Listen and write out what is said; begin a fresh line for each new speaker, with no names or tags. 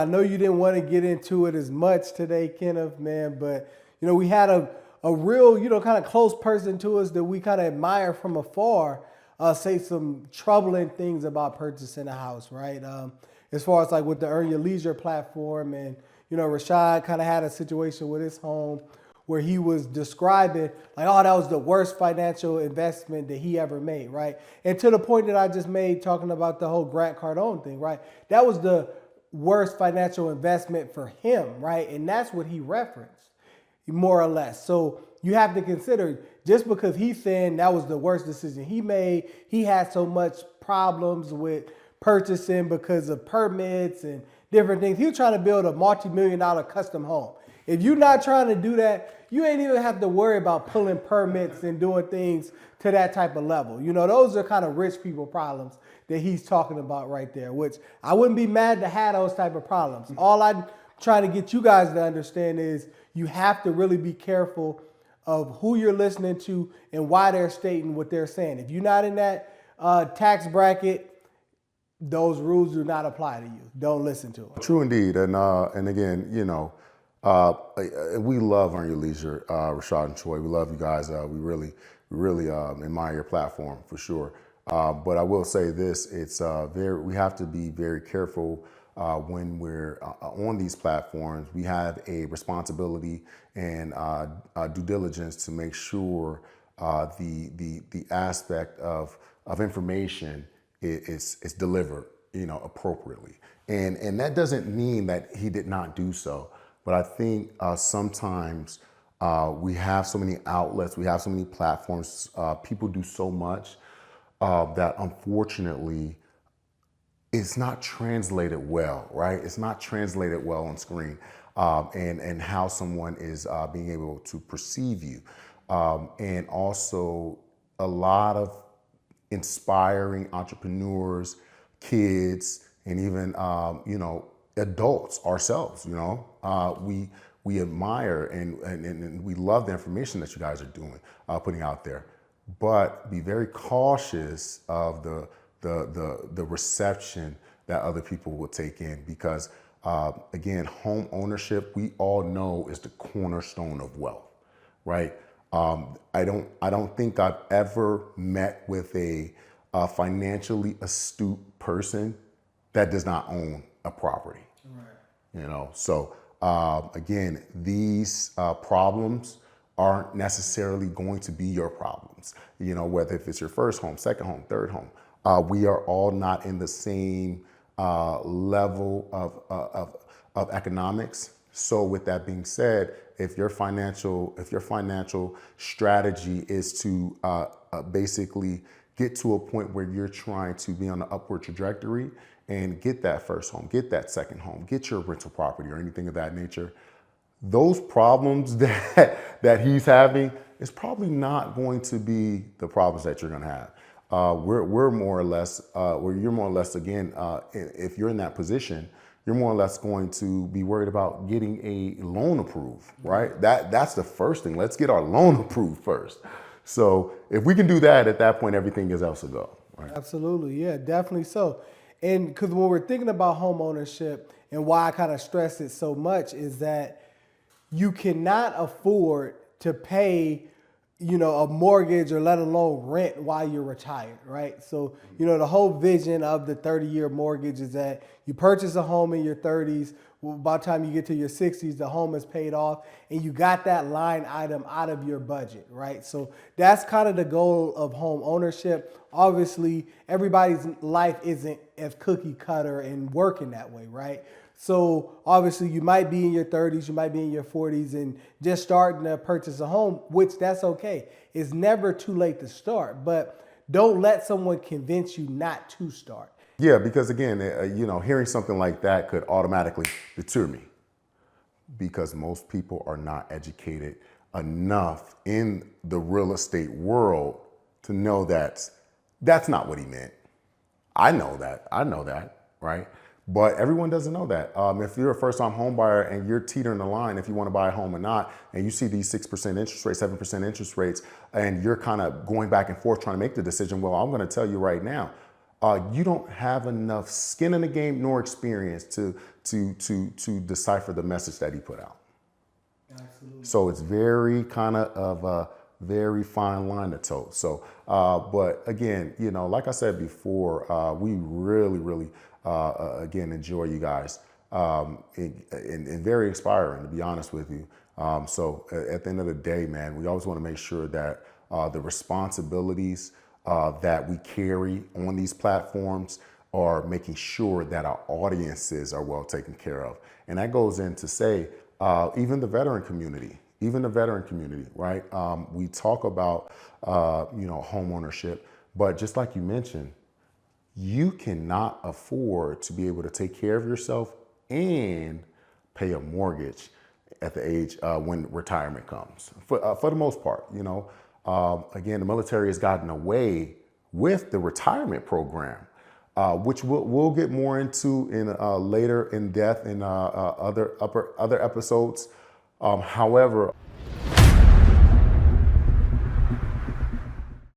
I know you didn't want to get into it as much today, Kenneth, man, but we had a real, kind of close person to us that we kind of admire from afar, say some troubling things about purchasing a house, right? As far as like with the Earn Your Leisure platform, and Rashad kind of had a situation with his home where he was describing like, oh, that was the worst financial investment that he ever made, right? And to the point that I just made talking about the whole Grant Cardone thing, right? That was the worst financial investment for him, right? And that's what he referenced, more or less. So you have to consider, just because he's saying that was the worst decision he made, he had so much problems with purchasing because of permits and different things. He was trying to build a multi-million-dollar custom home. If you're not trying to do that, you ain't even have to worry about pulling permits and doing things to that type of level. Those are kind of rich people problems that he's talking about right there, which I wouldn't be mad to have those type of problems. All I'm trying to get you guys to understand is you have to really be careful of who you're listening to and why they're stating what they're saying. If you're not in that tax bracket, those rules do not apply to you. Don't listen to them.
True indeed. And again, we love Earn Your Leisure, Rashad and Troy. We love you guys. We really admire your platform for sure. But I will say this: it's we have to be very careful when we're on these platforms. We have a responsibility and due diligence to make sure the aspect of information is delivered, appropriately. And that doesn't mean that he did not do so. But I think sometimes we have so many outlets, we have so many platforms, people do so much that unfortunately it's not translated well, right? It's not translated well on screen, and how someone is being able to perceive you. And also a lot of inspiring entrepreneurs, kids, and even, adults ourselves, we admire and we love the information that you guys are doing, putting out there, but be very cautious of the reception that other people will take in, because again, home ownership, we all know, is the cornerstone of wealth, right? I don't think I've ever met with a financially astute person that does not own a property. Right. So again, these problems aren't necessarily going to be your problems. Whether if it's your first home, second home, third home, we are all not in the same level of economics. So with that being said, if your financial strategy is to basically get to a point where you're trying to be on an upward trajectory and get that first home, get that second home, get your rental property or anything of that nature, those problems that he's having is probably not going to be the problems that you're going to have. We're more or less, you're more or less, again, if you're in that position, you're more or less going to be worried about getting a loan approved, right? That's the first thing. Let's get our loan approved first. So if we can do that, at that point, everything else will go. Right?
Absolutely, yeah, definitely so. And because when we're thinking about home ownership, and why I kind of stress it so much, is that you cannot afford to pay a mortgage or let alone rent while you're retired, right? So, the whole vision of the 30-year mortgage is that you purchase a home in your 30s. Well, by the time you get to your 60s, the home is paid off and you got that line item out of your budget, right? So that's kind of the goal of home ownership. Obviously, everybody's life isn't as cookie cutter and working that way, right? So obviously you might be in your 30s, you might be in your 40s and just starting to purchase a home, which that's okay. It's never too late to start, but don't let someone convince you not to start.
Yeah, because again, hearing something like that could automatically deter me, because most people are not educated enough in the real estate world to know that that's not what he meant. I know that, right? But everyone doesn't know that. If you're a first-time home buyer and you're teetering the line if you want to buy a home or not, and you see these 6% interest rates, 7% interest rates, and you're kind of going back and forth trying to make the decision, well, I'm going to tell you right now, you don't have enough skin in the game nor experience to decipher the message that he put out.
Absolutely.
So it's very kind of a very fine line to toe. So, but again, you know, like I said before, we really, again, enjoy you guys, and very inspiring, to be honest with you. So at the end of the day, man, we always want to make sure that the responsibilities that we carry on these platforms are making sure that our audiences are well taken care of. And that goes in to say, even the veteran community, right? We talk about, you know, home ownership, but just like you mentioned, you cannot afford to be able to take care of yourself and pay a mortgage at the age when retirement comes. For the most part, you know, again, the military has gotten away with the retirement program, which we'll get more into in later in depth in other episodes. However,